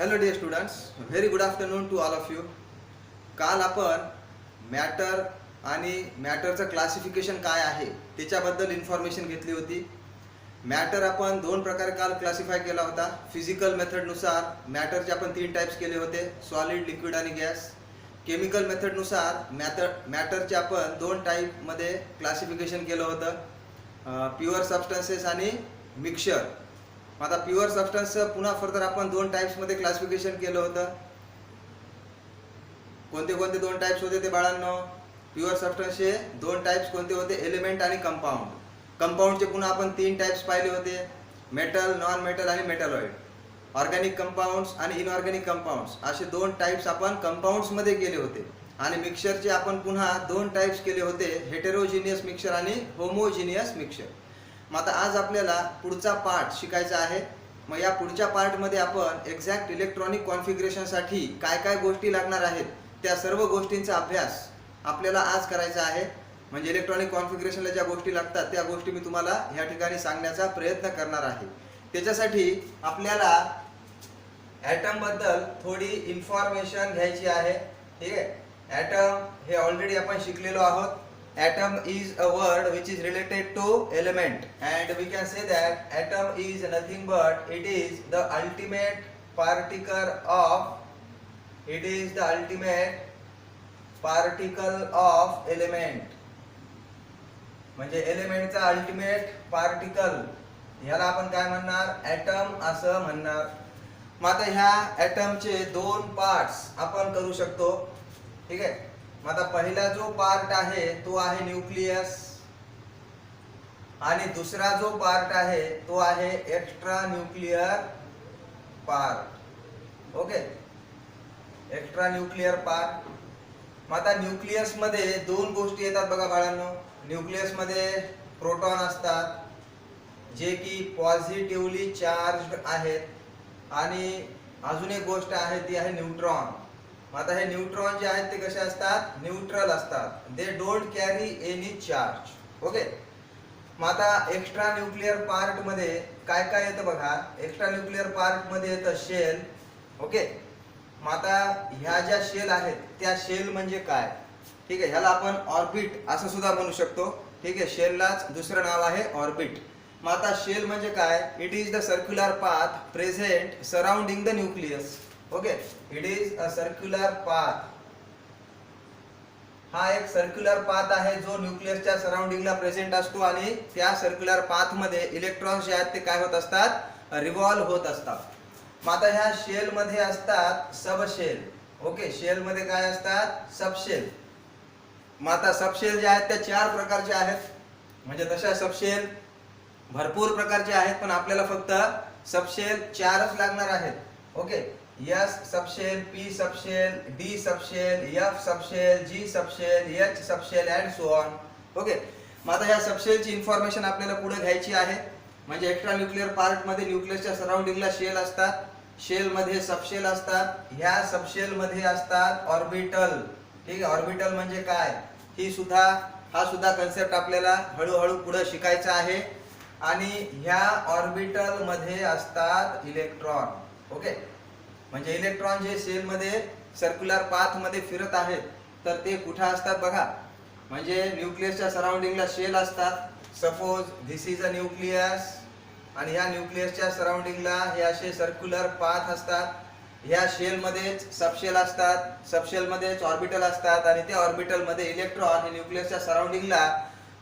Hello dear students, very good afternoon to all of you. काल आपण matter आणि मॅटरचं classification काय आहे त्याच्याबद्दल इन्फॉर्मेशन घेतली होती. मॅटर आपण दोन प्रकारे काल क्लासिफाय केला होता. फिजिकल मेथडनुसार मॅटरचे आपण 3 टाइप्स केले होते, सॉलिड, लिक्विड आणि गॅस. केमिकल मेथडनुसार मॅटरचे आपण 2 टाईपमध्ये क्लासिफिकेशन केलं होतं, प्युअर सबस्टन्सेस आणि मिक्सचर. आता प्युअर सबस्टन्सचं पुन्हा फर्दर आपण 2 टाइप्समध्ये क्लासिफिकेशन केलं होतं. कोणते कोणते 2 टाइप्स होते ते बाळांनो? प्युअर सबस्टन्सचे 2 टाइप्स कोणते होते? एलिमेंट आणि कंपाऊंड. कंपाऊंडचे पुन्हा आपण 3 टाइप्स पाहिले होते, मेटल, नॉन मेटल आणि मेटलॉइड. ऑर्गॅनिक कंपाऊंड्स आणि इनऑर्गॅनिक कंपाऊंड्स असे 2 टाइप्स आपण कंपाऊंड्समध्ये केले होते. आणि मिक्सचरचे आपण पुन्हा 2 टाइप्स केले होते, हेटेरोजिनियस मिक्सचर आणि होमोजिनियस मिक्सचर. मग आता आज आपल्याला पुढचा पार्ट शिकायचा आहे. मग या पुढच्या पार्टमध्ये आपण एक्झॅक्ट इलेक्ट्रॉनिक कॉन्फिगरेशनसाठी काय काय गोष्टी लागणार आहेत त्या सर्व गोष्टींचा अभ्यास आपल्याला आज करायचा आहे. म्हणजे इलेक्ट्रॉनिक कॉन्फिगरेशनला ज्या गोष्टी लागतात त्या गोष्टी मी तुम्हाला ह्या ठिकाणी सांगण्याचा प्रयत्न करणार आहे. त्याच्यासाठी आपल्याला ॲटम बद्दल थोडी इन्फॉर्मेशन घ्यायची आहे. ठीक आहे. ॲटम हे ऑलरेडी आपण शिकलेलो आहोत. Atom is a word which is related to element, and we can say that atom is nothing but it is the ultimate particle of element. म्हणजे एलिमेंटचा अल्टिमेट पार्टिकल ह्याला आपण काय म्हणणार? ॲटम असं म्हणणार. मग आता ह्या ॲटमचे 2 पार्ट्स आपण करू शकतो. ठीक आहे. मग आता पहिला जो पार्ट आहे तो आहे न्यूक्लियस, आणि दुसरा जो पार्ट आहे तो आहे extra nuclear part. Okay, extra nuclear part. मग आता न्यूक्लियस मध्ये 2 गोष्टी येतात बघा बाळांनो. न्यूक्लियस मध्ये प्रोटॉन असतात जे की पॉझिटिव्हली चार्ज आहेत, आणि अजून एक गोष्ट आहे ती आहे न्यूट्रॉन. आता हे न्यूट्रॉन जे आहेत ते कसे असतात? न्यूट्रल असतात. They don't carry any charge. Okay. मग आता एक्स्ट्रा न्यूक्लियर पार्ट मध्ये काय काय येतं बघा. एक्स्ट्रा न्यूक्लियर पार्ट मध्ये येतं शेल. ओके. मग आता ह्या ज्या शेल आहेत त्या शेल म्हणजे काय? ठीक आहे. ह्याला आपण ऑर्बिट असं सुद्धा म्हणू शकतो. ठीक आहे. शेललाच दुसरं नाव आहे ऑर्बिट. मग आता शेल म्हणजे काय? It is the circular path present surrounding the nucleus. Okay, it is a circular path. हा एक सर्क्युलर पाथ आहे जो न्यूक्लियसच्या सराउंडिंगला प्रेझेंट असतो, आणि त्या सर्क्युलर पाथ मध्ये इलेक्ट्रॉन्स जे आहेत ते काय होत असतात? रिव्हॉल्व होत असतात. मग आता ह्या शेल मध्ये असतात सबशेल. ओके, शेल मध्ये काय असतात? सबशेल. मग आता सबशेल जे आहेत त्या 4 प्रकारचे आहेत. म्हणजे तशा सबशेल भरपूर प्रकारचे आहेत, पण आपल्याला फक्त सबशेल 4च लागणार आहेत. Okay, S subshell, P subshell, D subshell, F subshell, G subshell, H subshell and so on. Okay. मग आता ह्या सबशेलची इन्फॉर्मेशन आपल्याला पुढे घ्यायची आहे. म्हणजे एक्स्ट्रा न्यूक्लियर पार्ट मध्ये न्यूक्लियसच्या सराउंडिंगला शेल असतात, शेल मध्ये सबशेल असतात, ह्या सबशेल मध्ये असतात ऑर्बिटल. ठीक आहे. ऑर्बिटल म्हणजे काय हा सुद्धा कन्सेप्ट आपल्याला हळूहळू पुढे शिकायचा आहे. आणि ह्या ऑर्बिटल मध्ये असतात इलेक्ट्रॉन. ओके. म्हणजे इलेक्ट्रॉन जे सेल मध्ये सर्क्युलर पाथ मध्ये फिरत आहेत तर ते कुठे असतात बघा. म्हणजे न्यूक्लियसच्या सराउंडिंगला शेल असतात. Suppose this is a nucleus, आणि ह्या न्यूक्लियसच्या सराउंडिंगला हे असे सर्क्युलर पाथ असतात. ह्या शेल मध्येच सबशेल असतात, सबशेल मध्येच ऑर्बिटल असतात, आणि त्या ऑर्बिटल मध्ये इलेक्ट्रॉन हे न्यूक्लियसच्या सराउंडिंगला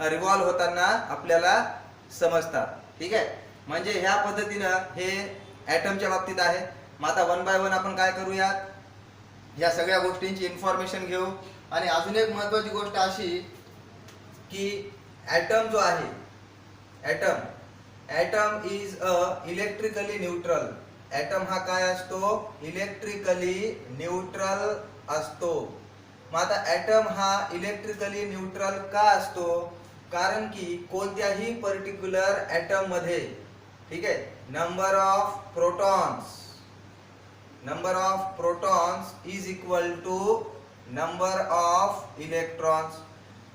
रिव्हॉल्व होताना आपल्याला समजतात. ठीक आहे. म्हणजे ह्या पद्धतीनं हे ॲटमच्या बाबतीत आहे. मग आता 1 बाय 1 आपण काय करूयात, या सगळ्या गोष्टींची इन्फॉर्मेशन घेऊ. आणि अजून एक महत्त्वाची गोष्ट अशी की ॲटम जो आहे, atom is a electrically neutral. Atom हा काय असतो? इलेक्ट्रिकली न्यूट्रल असतो. मग आता ॲटम हा इलेक्ट्रिकली न्यूट्रल का असतो? कारण की कोणत्याही पर्टिक्युलर ॲटम मध्ये, ठीक आहे, number of protons is equal to number of electrons.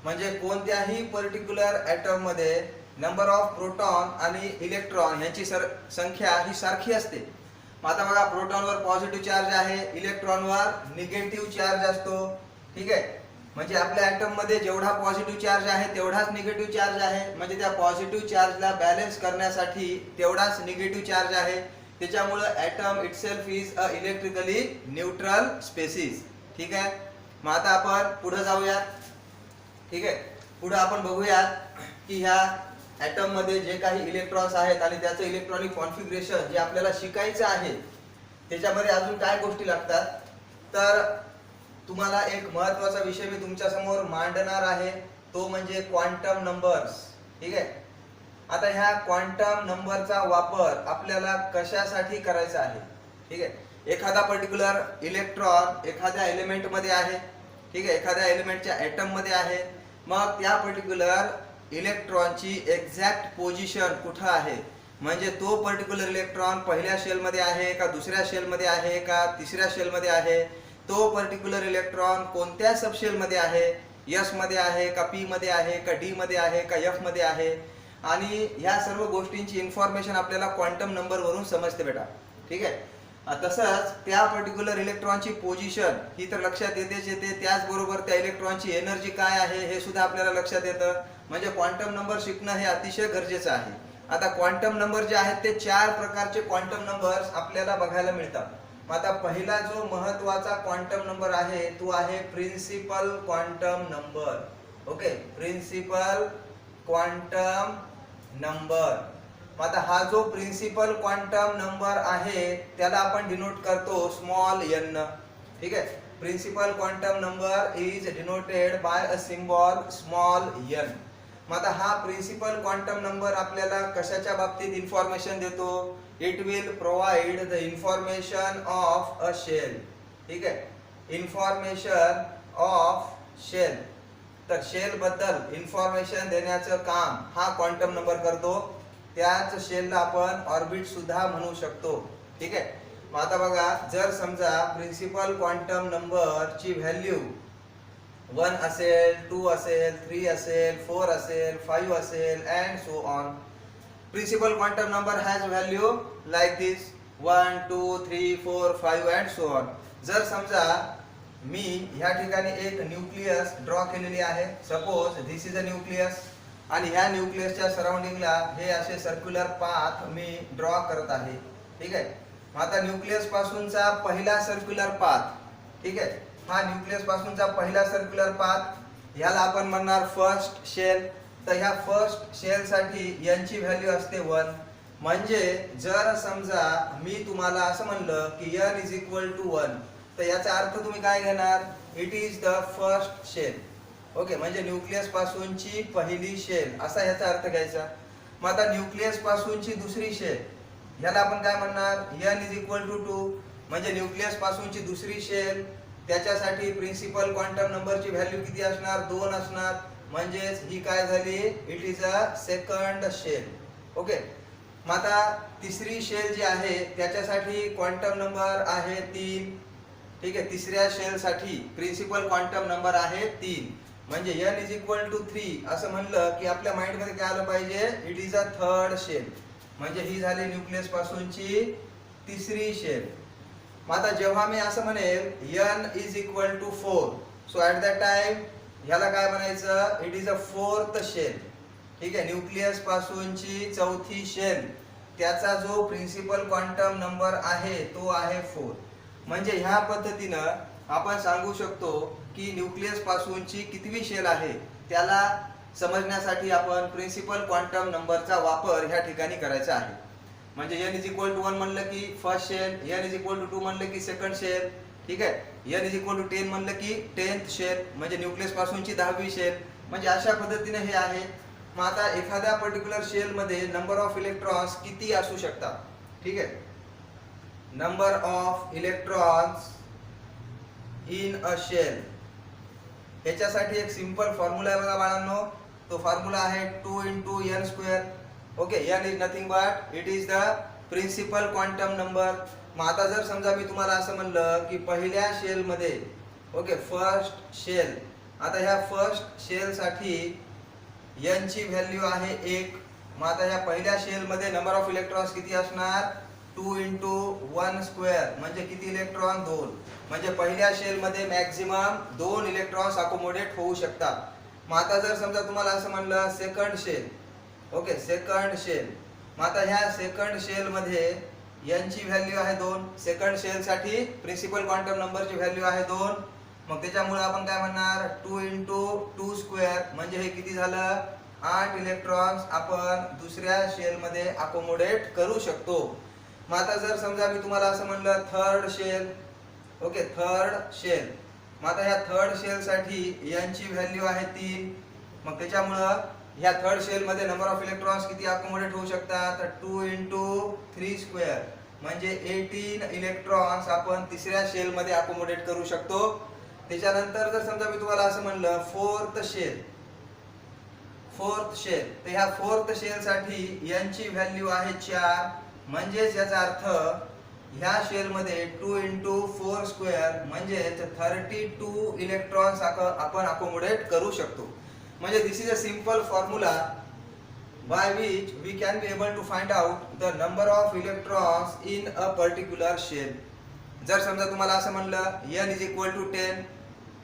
म्हणजे कोणत्याही पर्टिक्युलर ॲटम मध्ये नंबर ऑफ प्रोटॉन आणि इलेक्ट्रॉन यांची संख्या ही सारखी असते. मग आता बघा, प्रोटॉनवर पॉझिटिव्ह चार्ज आहे, इलेक्ट्रॉनवर निगेटिव्ह चार्ज असतो. ठीक आहे, म्हणजे आपल्या ऍटम मध्ये जेवढा पॉझिटिव्ह चार्ज आहे तेवढाच निगेटिव्ह चार्ज आहे. म्हणजे त्या पॉझिटिव्ह चार्जला बॅलन्स करण्यासाठी तेवढाच निगेटिव्ह चार्ज आहे. त्याच्यामुळे atom itself is a electrically neutral species. ठीक आहे, मग आता आपण पुढे जाऊयात. ठीक आहे, पुढे आपण बघूयात की ह्या ऍटम मध्ये जे काही इलेक्ट्रॉन्स आहेत आणि त्याचं इलेक्ट्रॉनिक कॉन्फिगरेशन जे आपल्याला शिकायचं आहे, त्याच्यामध्ये अजून काय गोष्टी लागतात. तर तुम्हाला एक महत्त्वाचा विषय मी तुमच्या समोर मांडणार आहे, तो म्हणजे क्वांटम नंबर्स. ठीक आहे, आता ह्या क्वांटम नंबरचा वापर आपल्याला कशासाठी करायचा आहे. ठीक आहे, एखादा पर्टिक्युलर इलेक्ट्रॉन एखाद्या एलिमेंट मध्ये आहे. ठीक आहे, एखाद्या एलिमेंटच्या ऍटम मध्ये आहे. मग त्या पर्टिक्युलर इलेक्ट्रॉनची एक्झॅक्ट पोझिशन कुठं आहे, म्हणजे तो पर्टिक्युलर इलेक्ट्रॉन पहिल्या शेल मध्ये आहे का, दुसऱ्या शेल मध्ये आहे का, तिसऱ्या शेल मध्ये आहे, तो पर्टिक्युलर इलेक्ट्रॉन कोणत्या सबशेल मध्ये आहे, एस मध्ये आहे का, पी मध्ये आहे का, डी मध्ये आहे का, एफ मध्ये आहे, आणि ह्या सर्व गोष्टींची इन्फॉर्मेशन आपल्याला क्वांटम नंबर वरून समजते बेटा. ठीक आहे, तसंच त्या पर्टिक्युलर इलेक्ट्रॉनची पोझिशन ही तर लक्षात येतेच येते, त्याचबरोबर त्या इलेक्ट्रॉनची एनर्जी काय आहे हे सुद्धा आपल्याला लक्षात येतं. म्हणजे क्वांटम नंबर शिकणं हे अतिशय गरजेचं आहे. आता क्वांटम नंबर जे आहेत ते 4 प्रकारचे क्वांटम नंबर्स आपल्याला बघायला मिळतात. आता पहिला जो महत्वाचा क्वांटम नंबर आहे तो आहे principal quantum number. Okay, principal quantum number. आता हा जो प्रिन्सिपल क्वांटम नंबर आहे त्याला आपण डिनोट करतो स्मॉल n. ठीक आहे, principal quantum number is denoted by a symbol small n. मग आता हा प्रिन्सिपल क्वांटम नंबर आपल्याला कशाच्या बाबतीत इन्फॉर्मेशन देतो. It will provide the information of a shell. ठीक आहे, इन्फॉर्मेशन ऑफ शेल. तर शेल बद्दल इन्फॉर्मेशन देण्याचं काम हा क्वांटम नंबर करतो. त्याच शेलला आपण ऑर्बिट सुद्धा म्हणू शकतो. ठीक आहे, मग आता बघा, जर समजा प्रिन्सिपल क्वांटम नंबर ची व्हॅल्यू 1 असेल, 2 असेल, 3 असेल, 4 असेल, 5 असेल and so on. Principal quantum number has value like this 1, 2, 3, 4, 5 and so on. जर समजा मी ह्या ठिकाणी एक न्यूक्लियस ड्रॉ केलेली आहे, suppose this is a nucleus, आणि ह्या न्यूक्लियसच्या सराउंडिंगला हे असे सर्क्युलर पाथ मी ड्रॉ करत आहे. ठीक आहे, आता न्यूक्लियस पासूनचा पहिला सर्क्युलर पाथ. ठीक आहे, हा न्यूक्लियस पासूनचा पहिला सर्क्युलर पाथ याला आपण म्हणणार फर्स्ट शेल. तर ह्या फर्स्ट शेल साठी यांची व्हॅल्यू असते 1. म्हणजे जर समजा मी तुम्हाला असं म्हणलं की n इज इक्वल टू 1, तर याचा अर्थ तुम्ही काय घेणार, it is the first shell. Okay, म्हणजे न्यूक्लियस पासूनची पहिली शेल असा ह्याचा अर्थ घ्यायचा. मग आता न्यूक्लियस पासूनची दुसरी शेल ह्याला आपण काय म्हणणार, n इज इक्वल टू 2. म्हणजे न्यूक्लियस पासूनची दुसरी शेल त्याच्यासाठी प्रिन्सिपल क्वांटम नंबरची व्हॅल्यू किती असणार, 2 असणार. म्हणजेच ही काय झाली, it is a second shell. Okay, मग आता तिसरी शेल जी आहे त्याच्यासाठी क्वांटम नंबर आहे 3. ठीक आहे, तिसऱ्या शेल साठी प्रिन्सिपल क्वांटम नंबर आहे 3. म्हणजे n इज इक्वल टू 3 असं म्हणलं की आपल्या माइंड मध्ये काय आलं पाहिजे, it is a third shell. म्हणजे ही झाली न्यूक्लियस पासूनची तिसरी शेल. मग आता जेव्हा मी असं म्हणेल n is equal to 4, so at that time ह्याला काय म्हणायचं, it is a fourth shell. ठीक आहे, न्यूक्लियस पासूनची चौथी शेल त्याचा जो प्रिन्सिपल क्वांटम नंबर आहे तो आहे 4. म्हणजे ह्या पद्धतीनं आपण सांगू शकतो की न्यूक्लियस पासूनची कितवी शेल आहे त्याला समजण्यासाठी आपण प्रिन्सिपल क्वांटम नंबरचा वापर ह्या ठिकाणी करायचा आहे. म्हणजे n इज इक्वल टू 1 म्हणलं की first shell, n is equal to 2 म्हणलं की सेकंड शेल. ठीक आहे, n इज इक्वल टू 10 म्हणलं की 10th शेल, म्हणजे न्यूक्लियस पासूनची 10वी शेल. म्हणजे अशा पद्धतीने हे आहे. मग आता एखाद्या पर्टिक्युलर शेल मध्ये नंबर ऑफ इलेक्ट्रॉन्स किती असू शकतात. ठीक आहे, number of electrons in a shell, ह्याच्यासाठी एक सिंपल फॉर्म्युला आहे बघा बाळांनो. तो फॉर्म्युला आहे 2 × n². Okay, n is nothing but it is the principal quantum number. मग आता जर समजा मी तुम्हाला असं म्हणलं की पहिल्या शेल मध्ये, ओके, फर्स्ट शेल, आता ह्या फर्स्ट शेल साठी n ची व्हॅल्यू आहे 1. मग आता ह्या पहिल्या शेल मध्ये नंबर ऑफ इलेक्ट्रॉन्स किती असणार, 2 इंटू 1 स्क्वेअर म्हणजे किती इलेक्ट्रॉन 2. म्हणजे पहिल्या शेल मध्ये मॅक्झिमम 2 इलेक्ट्रॉन्स अकोमोडेट होऊ शकतात. मग आता जर समजा तुम्हाला असं म्हणलं second shell, okay second shell, मग आता ह्या सेकंड शेल मध्ये n ची व्हॅल्यू आहे 2. सेकंड शेल साठी प्रिन्सिपल क्वांटम नंबरची व्हॅल्यू आहे 2. मग त्याच्यामुळे आपण काय म्हणणार 2 इंटू 2 स्क्वेअर म्हणजे हे किती झालं 8 इलेक्ट्रॉन्स आपण दुसऱ्या शेल मध्ये अकोमोडेट करू शकतो. मग आता जर समजा मी तुम्हाला असं म्हणलं third shell, okay third shell, मग आता ह्या थर्ड शेल साठी n ची व्हॅल्यू आहे 3. मग त्याच्यामुळं ह्या थर्ड शेल मध्ये नंबर ऑफ इलेक्ट्रॉन्स किती अकोमोडेट होऊ शकतात तर 2 इंटू 3 स्क्वेअर म्हणजे 18 इलेक्ट्रॉन्स आपण तिसऱ्या शेल मध्ये अकोमोडेट करू शकतो. त्याच्यानंतर जर समजा मी तुम्हाला असं म्हणलं फोर्थ शेल, फोर्थ शेल, तर ह्या फोर्थ शेल साठी n ची व्हॅल्यू आहे 4. म्हणजेच याचा अर्थ ह्या शेल मध्ये 2 इंटू 4 स्क्वेअर म्हणजे 32 इलेक्ट्रॉन्स आपण अकोमोडेट करू शकतो. म्हणजे this is a simple formula by which we can be able to find out the number of electrons in a particular shell. जर समजा तुम्हाला असं म्हणलं n is equal to 10,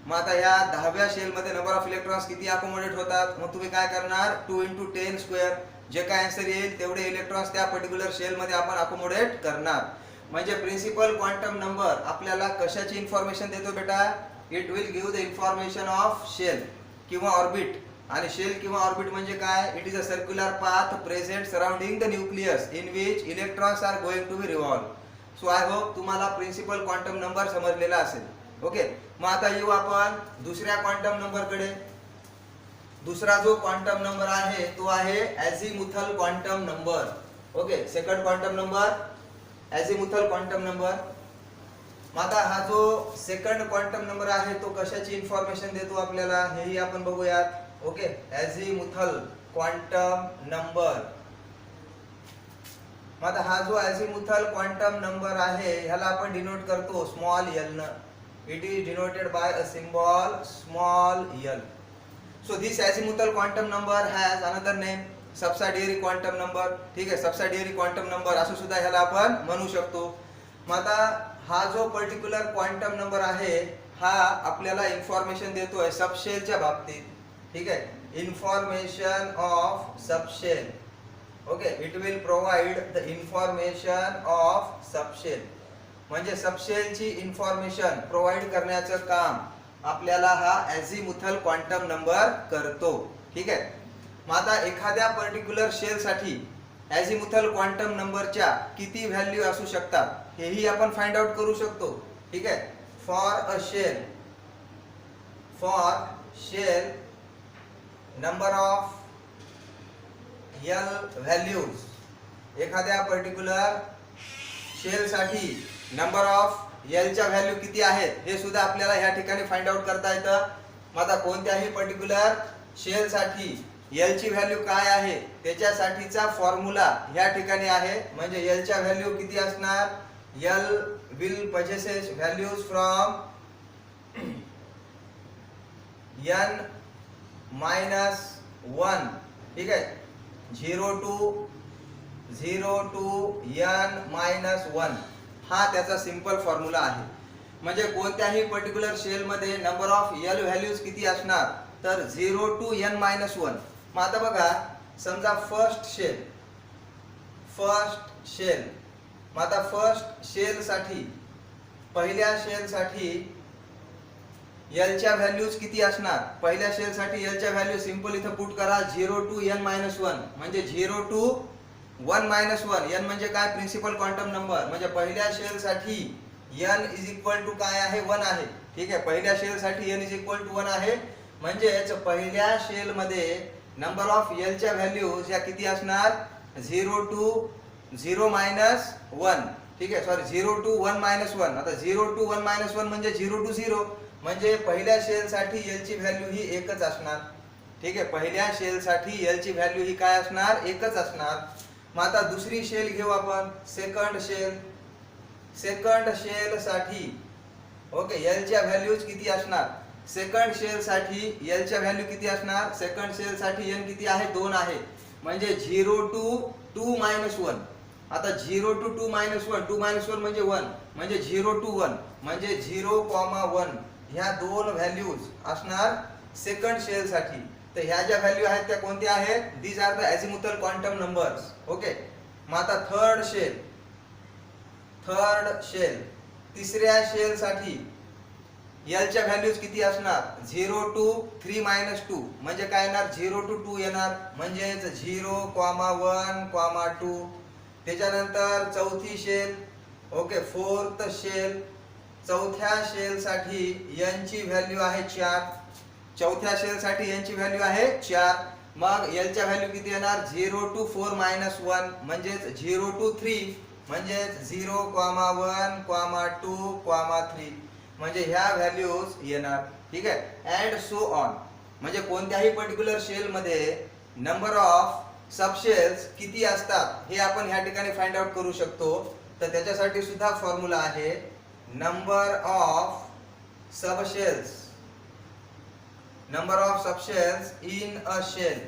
मग आता या 10व्या शेल मध्ये नंबर ऑफ इलेक्ट्रॉन्स किती अकोमोडेट होतात, मग तुम्ही काय करणार 2 इंटू 10 स्क्वेअर, जे काय आन्सर येईल तेवढे इलेक्ट्रॉन्स त्या पर्टिक्युलर शेल मध्ये आपण अकोमोडेट करणार. म्हणजे प्रिन्सिपल क्वांटम नंबर आपल्याला कशाची इन्फॉर्मेशन देतो बेटा, it will give the information of shell किंवा ऑर्बिट. आणि शेल किंवा ऑर्बिट म्हणजे काय, it is a circular path present surrounding the nucleus in which electrons are going to be revolve. So I hope तुम्हाला principal quantum number समजलेला असेल. Okay, मग आता येऊ आपण दुसऱ्या क्वांटम नंबर कडे. दुसरा जो क्वांटम नंबर आहे तो आहे azimuthal quantum number. Okay, second quantum number azimuthal quantum number. मग आता हा जो सेकंड क्वांटम नंबर आहे तो कशाची इन्फॉर्मेशन देतो आपल्याला हेही आपण बघूयात. Okay, azimuthal quantum number. मग आता हा जो अझिमुथल क्वांटम नंबर आहे ह्याला आपण डिनोट करतो स्मॉल l न. It is denoted by a symbol small l. So this azimuthal quantum number has another name subsidiary quantum number. ठीक आहे, सबसिडियरी क्वांटम नंबर असं सुद्धा ह्याला आपण म्हणू शकतो. मग आता हा जो पर्टिक्युलर क्वांटम नंबर आहे हा आपल्याला इन्फॉर्मेशन देतोय सबशेलच्या बाबतीत. ठीक आहे, information of subshell. Okay, it will provide the information of subshell. म्हणजे सबशेलची इन्फॉर्मेशन प्रोव्हाइड करण्याचं काम आपल्याला हा अझिमुथल क्वांटम नंबर करतो. ठीक आहे, मग आता एखाद्या पर्टिक्युलर शेल साठी अझिमुथल क्वांटम नंबरच्या किती व्हॅल्यू असू शकतात हेही आपण फाइंड आउट करू शकतो. ठीक आहे, for shell number of l values. एखाद्या पर्टिक्युलर शेल साठी नंबर ऑफ l च्या व्हॅल्यू किती आहेत हे सुद्धा आपल्याला ह्या ठिकाणी फाइंड आउट करता येतं. मग आता कोणत्याही पर्टिक्युलर शेल साठी l ची व्हॅल्यू काय आहे त्याच्यासाठीचा फॉर्म्युला ह्या ठिकाणी आहे. म्हणजे l च्या व्हॅल्यू किती असणार, l will possesses values from n minus 1. ठीक आहे, 0 टू n मायनस 1 हा त्याचा सिंपल फॉर्म्युला आहे. म्हणजे कोणत्याही पर्टिक्युलर शेल मध्ये नंबर ऑफ l व्हॅल्यूज किती असणार तर 0 टू n मायनस 1. मग आता बघा समजा फर्स्ट शेल, मग आता फर्स्ट शेल साठी पहिल्या शेल साठी l च्या व्हॅल्यूज किती असणार. पहिल्या शेल साठी l च्या व्हॅल्यू सिंपल इथं पुट करा 0 टू n मायनस 1 म्हणजे 0 टू 1 मायनस 1. n म्हणजे काय प्रिन्सिपल क्वांटम नंबर. म्हणजे पहिल्या शेल साठी n इज इक्वल टू काय आहे 1 आहे. ठीक आहे, पहिल्या शेल साठी n इज इक्वल टू 1 आहे. म्हणजे पहिल्या शेल मध्ये नंबर ऑफ l च्या व्हॅल्यूज या किती असणार 0 टू 0 मायनस 1. ठीक आहे, सॉरी 0 टू 1 मायनस 1. आता 0 टू 1 मायनस 1 म्हणजे 0 टू 0. म्हणजे पहिल्या शेल साठी l ची व्हॅल्यू ही एकच असणार. ठीक आहे, पहिल्या शेल साठी l ची व्हॅल्यू ही काय असणार एकच असणार. मग आता दुसरी शेल घेऊ आपण सेकंड शेल साठी. ओके, l च्या व्हॅल्यूज किती असणार. सेकंड शेल साठी l च्या व्हॅल्यू किती असणार. सेकंड शेल साठी n किती आहे 2 आहे. म्हणजे 0 टू 2 मायनस 1. आता 0 to 2 minus 1, 2 minus 1 म्हणजे 1, म्हणजे 0 to 1 म्हणजे 0,1 ह्या दोन व्हॅल्यूज असणार सेकंड शेल साठी. तर ह्या ज्या व्हॅल्यू आहेत त्या कोणत्या आहेत? These are the azimuthal quantum numbers. Okay. मग आता थर्ड शेल तिसऱ्या शेल साठी L च्या व्हॅल्यूज किती असणार? 0 to 3 minus 2 म्हणजे काय येणार? 0 to 2 येणार, म्हणजेच 0,1, 2. त्याच्यानंतर चौथी शेल, ओके, फोर्थ शेल, चौथ्या शेल साठी n ची व्हॅल्यू आहे 4. चौथ्या शेल साठी n ची व्हॅल्यू आहे 4. मग L च्या व्हॅल्यू किती येणार? 0 to 4 minus 1 म्हणजेच 0 to 3 म्हणजेच 0,1, 2, 3 म्हणजे ह्या व्हॅल्यूज येणार. ठीक आहे. And so on. म्हणजे कोणत्याही पर्टिक्युलर शेल मध्ये नंबर ऑफ सबशेल्स किती असतात हे आपण ह्या ठिकाणी फाइंड आउट करू शकतो. तर त्याच्यासाठी सुद्धा फॉर्म्युला आहे number of subshells in a shell.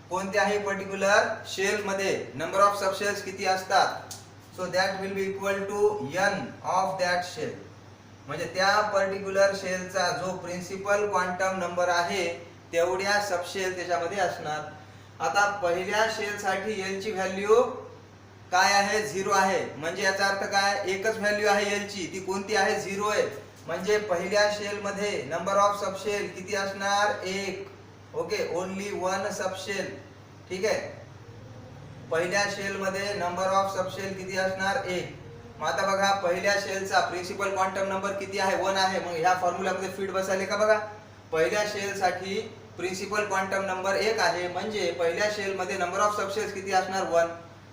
कोणत्याही पर्टिक्युलर शेल मध्ये नंबर ऑफ सबशेल्स किती असतात? So that will be equal to n of that shell. म्हणजे त्या पर्टिक्युलर शेलचा जो प्रिन्सिपल क्वांटम नंबर आहे तेवढ्या सबशेल त्याच्यामध्ये असणार. आता पहिल्या शेल साठी L ची व्हॅल्यू काय आहे? 0 आहे. म्हणजे याचा अर्थ काय? एकच व्हॅल्यू आहे L ची, ती कोणती आहे? 0 आहे. म्हणजे पहिल्या शेल मध्ये नंबर ऑफ सबशेल किती असणार? 1. Okay, only 1 subshell. ठीक आहे. पहिल्या शेल मध्ये नंबर ऑफ सबशेल किती असणार? 1. मग आता बघा पहिल्या शेलचा प्रिन्सिपल क्वांटम नंबर किती आहे? 1 आहे. मग ह्या फॉर्म्युलामध्ये फिट बसायले का? बघा, पहिल्या शेल साठी प्रिन्सिपल क्वांटम नंबर 1 आहे, म्हणजे पहिल्या शेल मध्ये नंबर ऑफ सबशेल्स किती असणार? 1.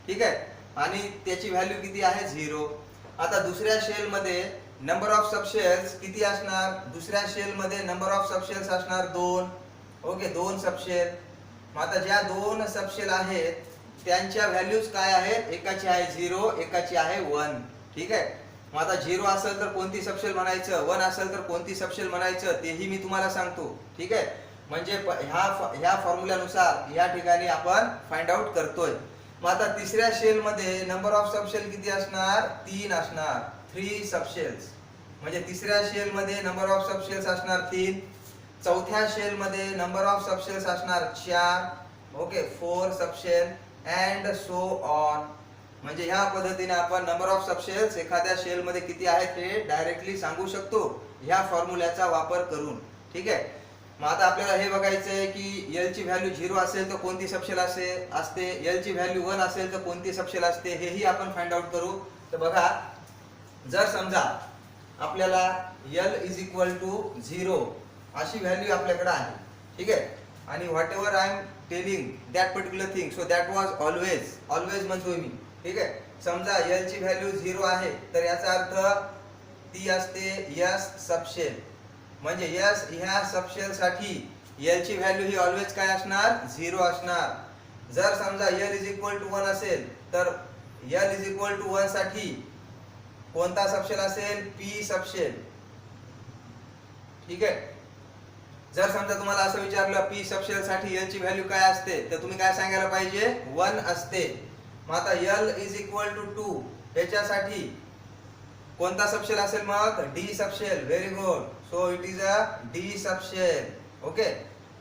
ठीक आहे. आणि त्याची व्हॅल्यू किती आहे? 0. आता दुसऱ्या शेल मध्ये नंबर ऑफ सबशेल्स किती असणार? दुसऱ्या शेल मध्ये नंबर ऑफ सबशेल्स असणार 2. Okay, 2 subshell. मग आता ज्या 2 सबशेल आहेत त्यांच्या व्हॅल्यूज काय आहेत? एकाची आहे 0, एकाची आहे 1. ठीक आहे. मग आता 0 असेल तर कोणती सबशेल म्हणायचं, 1 असेल तर कोणती सबशेल म्हणायचं तेही मी तुम्हाला सांगतो. ठीक आहे. म्हणजे ह्या फॉर्म्युल्यानुसार या ठिकाणी आपण फाइंड आउट करतोय. मग आता तिसऱ्या शेल मध्ये नंबर ऑफ सबशेल किती असणार? 3 असणार, 3 सबशेल्स. म्हणजे तिसऱ्या शेल मध्ये नंबर ऑफ सबशेल्स असणार 3. चौथ्या शेल मध्ये नंबर ऑफ सबशेल्स असणार 4. Okay, 4 subshell and so on. म्हणजे ह्या पद्धतीने आपण नंबर ऑफ सबशेल्स एखाद्या शेल मध्ये किती आहेत हे डायरेक्टली सांगू शकतो ह्या फॉर्म्युल्याचा वापर करून. ठीक आहे. मग आता आपल्याला हे बघायचं आहे की L ची व्हॅल्यू 0 असेल तर कोणती सबशेल असते, L ची व्हॅल्यू 1 असेल तर कोणती सबशेल असते, हेही आपण फाइंड आउट करू. तर बघा, जर समजा आपल्याला L इज इक्वल टू 0 अशी व्हॅल्यू आपल्याकडे आहे. ठीक आहे. आणि what ever I am telling that particular thing, so that was always म्हणतोय मी. ठीक आहे. समजा L ची व्हॅल्यू 0 आहे तर याचा अर्थ ती असते S सबशेल. म्हणजे S ह्या सबशेल साठी L ची व्हॅल्यू ही ऑलवेज काय असणार? 0 असणार. जर समजा L इज इक्वल टू 1 असेल तर L इज इक्वल टू 1 साठी कोणता सबशेल असेल? P subshell. ठीक आहे. जर समजा तुम्हाला असं विचारलं P सबशेल साठी L ची व्हॅल्यू काय असते तर तुम्ही काय सांगायला पाहिजे? 1 असते. मग आता L इज इक्वल टू 2 याच्यासाठी कोणता सबशेल असेल? मग D subshell. Very good. So it is a D subshell. Okay.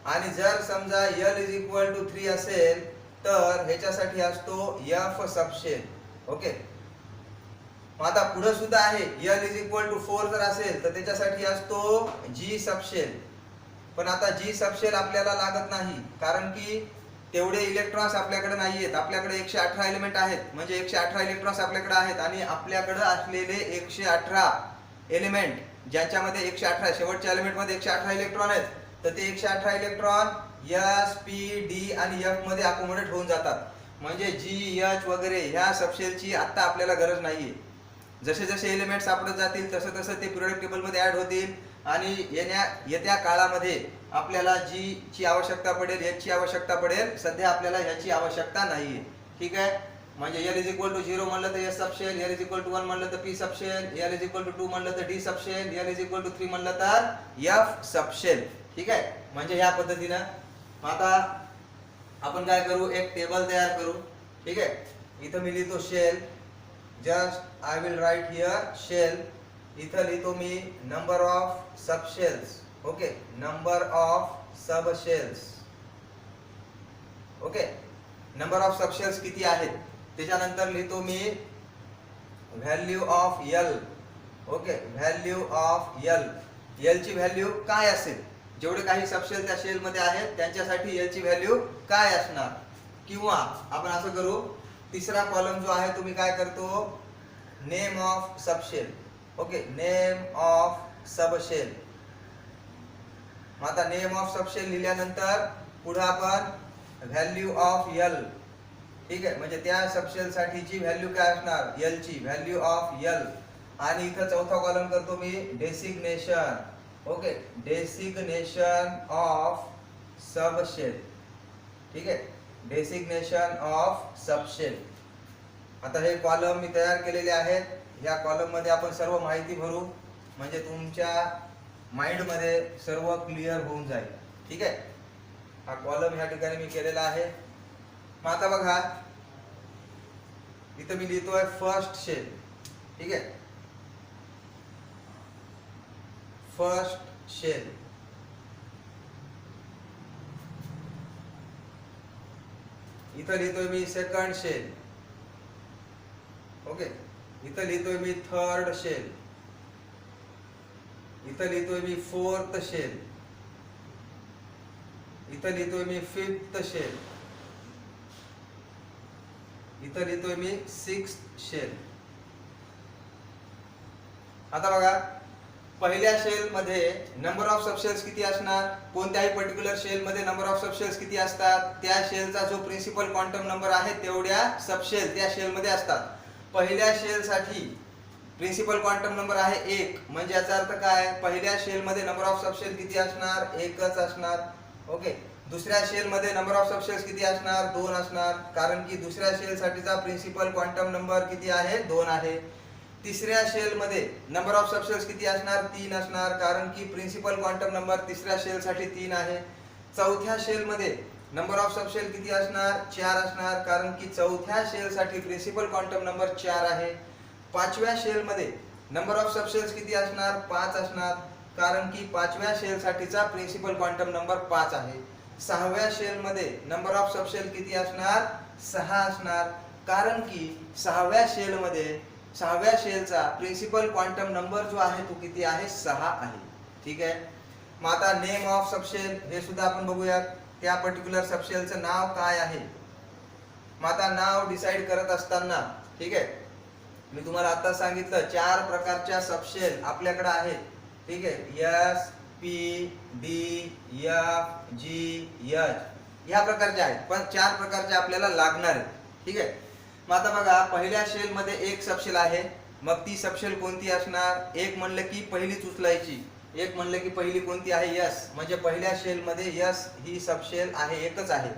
आणि जर समजा L इज इक्वल टू 3 असेल तर ह्याच्यासाठी असतो F सबशेल. ओके. मग आता पुढे सुद्धा आहे L इज इक्वल टू 4 जर असेल तर त्याच्यासाठी असतो G सबशेल. पण आता G सबशेल आपल्याला लागत नाही कारण की तेवढे इलेक्ट्रॉन्स आपल्याकडे नाहीयेत. आपल्याकडे 118 एलिमेंट आहेत, म्हणजे 118 इलेक्ट्रॉन्स आपल्याकडे आहेत. आणि आपल्याकडे असलेले 118 एलिमेंट ज्यांच्यामध्ये 118 शेवटच्या एलिमेंट मध्ये 118 इलेक्ट्रॉन आहेत, तर ते 118 इलेक्ट्रॉन S, P, D आणि F मध्ये अकोमोडेट होऊन जातात. म्हणजे G, H वगैरे ह्या सबशेलची आता आपल्याला गरज नाहीये. जसे जसे एलिमेंट सापडत जातील तसं तसं ते पिरियोडिक टेबल मध्ये ऍड होतील आणि येत्या काळामध्ये आपल्याला G ची आवश्यकता पडेल, H ची आवश्यकता पडेल. सध्या आपल्याला ह्याची आवश्यकता नाहीये. ठीक आहे. म्हणजे L इज इक्वल टू 0 म्हणलं तर S subshell, L is equal to 1 म्हणलं तर P subshell, L is equal to 2 म्हणलं तर D subshell, L is equal to 3 म्हणलं तर F सबशेल. ठीक आहे. म्हणजे ह्या पद्धतीनं आता आपण काय करू? एक टेबल तयार करू. ठीक आहे. इथं मी लिहितो shell, just I will write here shell. इथं लिहितो मी number of subshells. Okay, number of subshells. Okay, number of subshells किती आहेत. त्याच्यानंतर लिहितो मी value of L. Okay, value of L. L ची व्हॅल्यू काय असेल, जेवढे काही सबशेल त्या शेल मध्ये आहेत त्यांच्यासाठी एल ची व्हॅल्यू काय असणार. किंवा आपण असं करू, तिसरा कॉलम जो आहे तुम्ही काय करतो, name of subshell. Okay, name of subshell. मग आता नेम ऑफ सबशेल लिहिल्यानंतर पुढे आपण व्हॅल्यू ऑफ एल. ठीक आहे, म्हणजे त्या सबशेल साठीची व्हॅल्यू काय असणार, एल ची व्हॅल्यू ऑफ एल. आणि इथं चौथा कॉलम करतो मी designation. Okay, designation of subshell. ठीक आहे, डेसिग्नेशन ऑफ सबशेल. आता हे कॉलम मी तयार केलेले आहेत. या कॉलम मध्ये आपण सर्व माहिती भरू, म्हणजे तुमच्या माइंड मध्ये सर्व क्लिअर होऊन जाईल. ठीक आहे, हा कॉलम या ठिकाणी मी केलेला आहे. मग आता बघा, इथं मी लिहितोय फर्स्ट शेल. ठीक आहे, फर्स्ट शेल. इथं लिहितोय मी सेकंड शेल. ओके, इथं लिहितोय मी थर्ड शेल. इथं लिहितोय मी फोर्थ शेल. इथं लिहितोय मी फिफ्थ शेल. इथं लिहितोय मी सिक्स्थ शेल. आता बघा, पहिल्या शेल मध्ये नंबर ऑफ सबशेल्स किती असणार, कोणत्याही पर्टिक्युलर शेल मध्ये नंबर ऑफ सबशेल्स किती असतात, त्या शेलचा जो प्रिन्सिपल क्वांटम नंबर आहे तेवढ्या सबशेल त्या शेल मध्ये असतात. पहिल्या शेल साठी प्रिन्सिपल क्वांटम नंबर आहे 1, म्हणजे याचा अर्थ काय, पहिल्या शेल मध्ये नंबर ऑफ सबशेल किती असणार, 1च असणार. ओके, दुसऱ्या शेल मध्ये नंबर ऑफ सबशेल्स किती असणार, 2 असणार, कारण की दुसऱ्या शेल साठीचा प्रिन्सिपल क्वांटम नंबर किती आहे, 2 आहे. तिसऱ्या शेल मध्ये नंबर ऑफ सबशेल्स किती असणार, 3 असणार, कारण की प्रिन्सिपल क्वांटम नंबर तिसऱ्या शेल साठी 3 आहे. चौथ्या शेल मध्ये नंबर ऑफ सबशेल किती असणार, 4 असणार, कारण की चौथ्या शेल साठी प्रिन्सिपल क्वांटम नंबर 4 आहे. पाचव्या शेल मध्ये नंबर ऑफ सबशेल्स किती असणार, 5 असणार, कारण की पाचव्या शेल साठीचा प्रिन्सिपल क्वांटम नंबर 5 आहे. सहाव्या शेल मध्ये नंबर ऑफ सबशेल किती असणार, 6 असणार, कारण की सहाव्या शेल मध्ये सहाव्या शेलचा प्रिन्सिपल क्वांटम नंबर जो आहे तो किती आहे, 6 आहे. ठीक आहे, मग आता नेम ऑफ सबशेल हे सुद्धा आपण बघूयात, त्या पर्टिक्युलर सबशेलचं नाव काय आहे. मग आता नाव डिसाइड करत असताना, ठीक आहे, मी तुम्हाला आता सांगितलं 4 प्रकारच्या सबशेल आपल्याकडे आहेत. ठीक आहे, एस, पी, डी, एफ, जी, एच या प्रकारचे आहेत, पण 4 प्रकारचे आपल्याला लागणार आहेत. ठीक आहे, मग आता बघा, पहिल्या शेल मध्ये एक सबशेल आहे, मग ती सबशेल कोणती असणार, एक म्हणलं की पहिलीच उचलायची. एक म्हणलं की पहिली कोणती आहे, यस, म्हणजे पहिल्या शेल मध्ये यस ही सबशेल आहे, एकच आहे.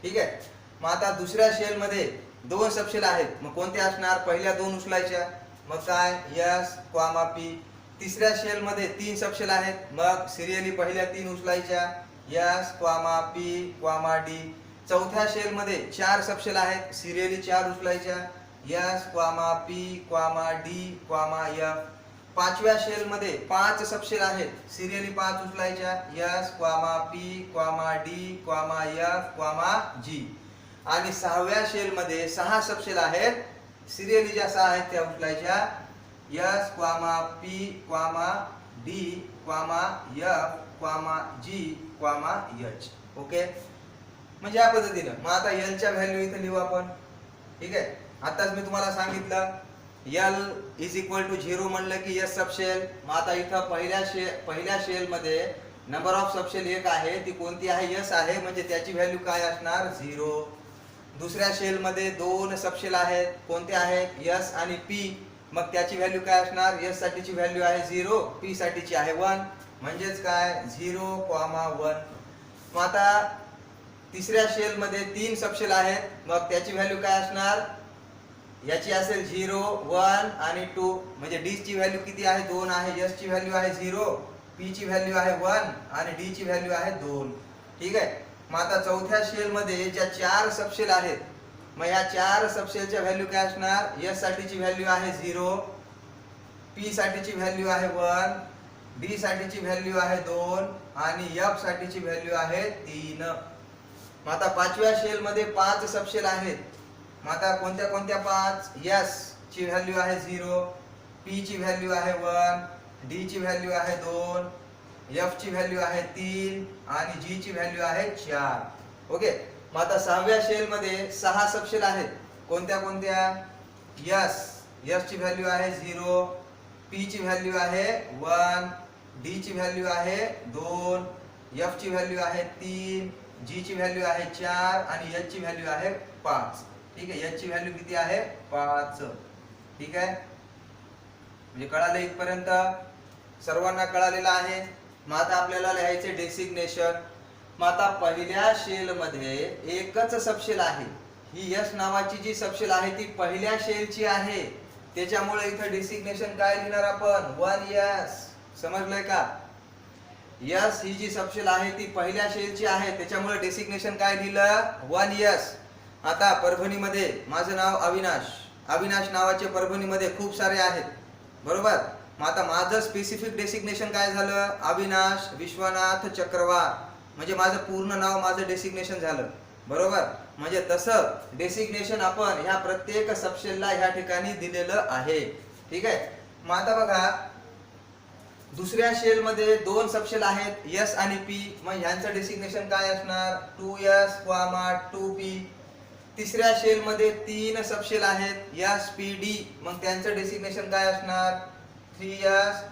ठीक आहे, मग आता दुसऱ्या शेल मध्ये 2 सबशेल आहेत, मग कोणत्या असणार, पहिल्या 2 उचलायच्या, मग काय, यस, कॉमा, पी. तिसऱ्या शेल मध्ये 3 सबशेल आहेत, मग सिरियली पहिल्या 3 उचलायच्या, s, comma, p, comma, d. चौथ्या शेल मध्ये 4 सबशेल आहेत, सिरियली 4 उचलायच्या, s, comma, p, comma, d, comma, f. पाचव्या शेल मध्ये 5 सबशेल आहेत, सिरियली 5 उचलायच्या, s, comma, p, comma, d, comma, f, comma, g. आणि सहाव्या शेल मध्ये 6 सबशेल आहेत, सिरियली ज्या 6 आहेत त्या उचलायच्या, s, comma, p, comma, d, comma, f, comma, g, comma, h. Okay, म्हणजे या पद्धतीने. मग आता एल च्या व्हॅल्यू इथे लिहू आपण. ठीक आहे, आताच मी तुम्हाला सांगितलं एल इज इक्वल टू 0 म्हणलं की यस सबशेल. मग आता इथं पहिल्या शेल मध्ये नंबर ऑफ सबशेल 1 आहे, ती कोणती आहे, यस आहे, म्हणजे त्याची व्हॅल्यू काय असणार, 0. दुसऱ्या शेल मध्ये 2 सबशेल आहेत, कोणते आहेत, यस आणि पी, मग त्याची व्हॅल्यू काय असणार, यस साठीची व्हॅल्यू आहे 0, पी साठीची आहे 1, म्हणजेच काय 0, 1. मग आता तिसऱ्या शेल मध्ये 3 सबशेल आहेत, मग त्याची व्हॅल्यू काय असणार, याची असेल 0, 1 आणि 2, म्हणजे डी ची व्हॅल्यू किती आहे, 2 आहे, यस ची व्हॅल्यू आहे 0, पी ची व्हॅल्यू आहे 1 आणि डी ची व्हॅल्यू आहे 2. ठीक आहे, मग आता चौथ्या शेल मध्ये ज्या 4 सबशेल आहेत, मग ह्या 4 सबशेलच्या व्हॅल्यू काय असणार? एस साठीची व्हॅल्यू आहे 0, पी साठीची व्हॅल्यू आहे 1, डी साठीची व्हॅल्यू आहे 2 आणि एफ साठीची व्हॅल्यू आहे 3. मग आता पाचव्या शेल मध्ये 5 सबशेल आहेत. मग आता कोणत्या कोणत्या 5? एस ची व्हॅल्यू आहे 0, पी ची व्हॅल्यू आहे 1, डी ची व्हॅल्यू आहे 2, एफ ची व्हॅल्यू आहे 3 आणि जी ची व्हॅल्यू आहे 4. ओके. मग आता सहाव्या शेल मध्ये 6 सबशेल आहेत. कोणत्या कोणत्या? एस ची व्हॅल्यू आहे 0, पी ची व्हॅल्यू आहे 1, डी ची व्हॅल्यू आहे 2, एफ ची व्हॅल्यू आहे 3, जी ची व्हॅल्यू आहे 4 आणि एच ची व्हॅल्यू आहे 5. ठीक आहे. एच ची व्हॅल्यू किती आहे? 5. ठीक आहे. म्हणजे कळालं इथपर्यंत? सर्वांना कळालेलं आहे. मग आता आपल्याला लिहायचे डेसिग्नेशन. मग आता पहिल्या शेल मध्ये एकच सबशेल आहे. ही यस नावाची जी सबशेल आहे ती पहिल्या शेलची आहे, त्याच्यामुळे इथं डेसिग्नेशन काय लिहिणार आपण? 1 यस. समजलंय का? यस ही जी सबशेल आहे ती पहिल्या शेलची आहे, त्याच्यामुळे डेसिग्नेशन काय लिहिलं? 1 यस. आता परभणीमध्ये माझं नाव अविनाश नावाचे परभणीमध्ये खूप सारे आहेत, बरोबर. मग आता माझं स्पेसिफिक डेसिग्नेशन काय झालं? अविनाश विश्वनाथ चक्रवार. म्हणजे माझं पूर्ण नाव, माझं डेसिग्नेशन झालं, बरोबर. म्हणजे तसं डेसिग्नेशन आपण ह्या प्रत्येक सबशेलला ह्या ठिकाणी दिलेलं आहे. ठीक आहे. मग आता बघा, दुसऱ्या शेल मध्ये 2 सबशेल आहेत, एस आणि पी. मग ह्यांचं डेसिग्नेशन काय असणार? 2s, 2p. तिसऱ्या शेल मध्ये 3 सबशेल आहेत, एस पी डी. मग त्यांचं डेसिग्नेशन काय असणार? 3s,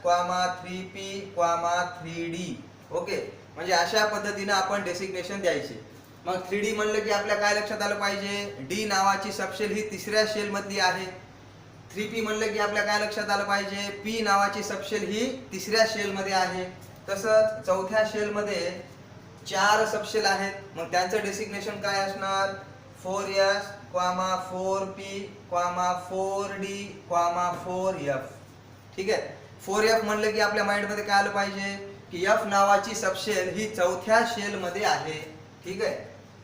3p, 3d. ओके. म्हणजे अशा पद्धतीने आपण डेसिग्नेशन द्यायचे. मग 3D म्हणलं की आपल्या काय लक्षात आलं पाहिजे? डी नावाची सबशेल ही तिसऱ्या शेल मधली आहे. 3p म्हणलं की आपल्या काय लक्षात आलं पाहिजे? पी नावाची सबशेल ही तिसऱ्या शेल मध्ये आहे. तसंच चौथ्या शेल मध्ये 4 सबशेल आहेत. मग त्यांचं डेसिग्नेशन काय असणार? 4s, 4p, 4d, 4f. ठीक आहे. 4f म्हणलं की आपल्या माइंड मध्ये काय आलं पाहिजे की एफ नावाची सबशेल ही चौथ्या शेल मध्ये आहे. ठीक आहे.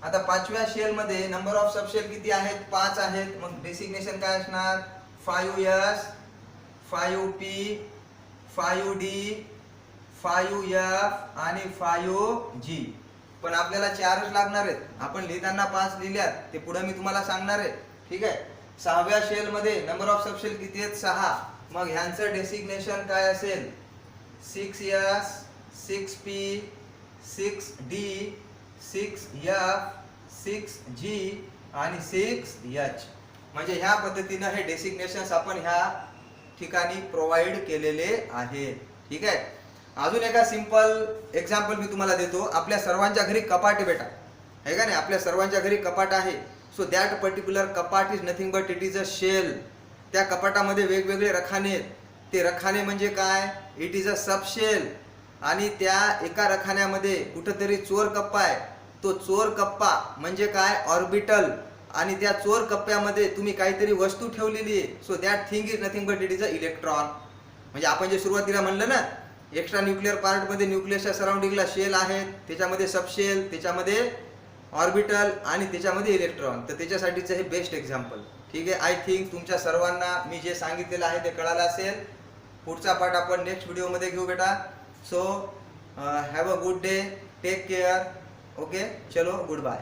आता पाचव्या शेल मध्ये नंबर ऑफ सबशेल किती आहेत? 5 आहेत. मग डेसिग्नेशन काय असणार? 5s, 5p, 5d, 5f आणि 5g. पण आपल्याला 4च लागणार आहेत. आपण लिहिताना 5 लिहिल्यात, ते पुढे मी तुम्हाला सांगणार आहे. ठीक आहे. सहाव्या शेल मध्ये नंबर ऑफ सबशेल किती आहेत? 6. मग ह्यांचं डेसिग्नेशन काय असेल? 6s, 6p, 6d, 6f, 6g आणि 6h. म्हणजे ह्या पद्धतीने हे डेसिग्नेशन्स आपण ह्या ठिकाणी प्रोव्हाइड केलेले आहेत. ठीक आहे. अजून एका सिंपल एक्झाम्पल मी तुम्हाला देतो. आपल्या सर्वांच्या घरी कपाट आहे बेटा, आहे का नाही? आपल्या सर्वांच्या घरी कपाट आहे. सो दॅट पर्टिक्युलर कपाट is nothing but it is a shell. त्या कपाटामध्ये वेगवेगळे रखाने आहेत. ते रखाने म्हणजे काय? It is a subshell. आणि त्या एका रखान्यामध्ये कुठेतरी चोर कप्पा आहे. तो चोर कप्पा म्हणजे काय? ऑर्बिटल. आणि त्या चोर कप्प्यामध्ये तुम्ही काहीतरी वस्तू ठेवलेली आहे. So that thing is nothing but it is a electron. म्हणजे आपण जे सुरुवातीला म्हणलं ना, एक्स्ट्रा न्यूक्लिअर पार्ट मध्ये न्यूक्लियसच्या सराउंडिंगला शेल आहेत, त्याच्यामध्ये सबशेल, त्याच्यामध्ये ऑर्बिटल आणि त्याच्यामध्ये इलेक्ट्रॉन. तर त्याच्यासाठीचं हे बेस्ट एक्झाम्पल. ठीक आहे. आय थिंक तुमच्या सर्वांना मी जे सांगितलेलं आहे ते कळालं असेल. पुढचा पार्ट आपण नेक्स्ट व्हिडिओमध्ये घेऊ बेटा. So have a good day, take care. Okay, चलो, गुड बाय.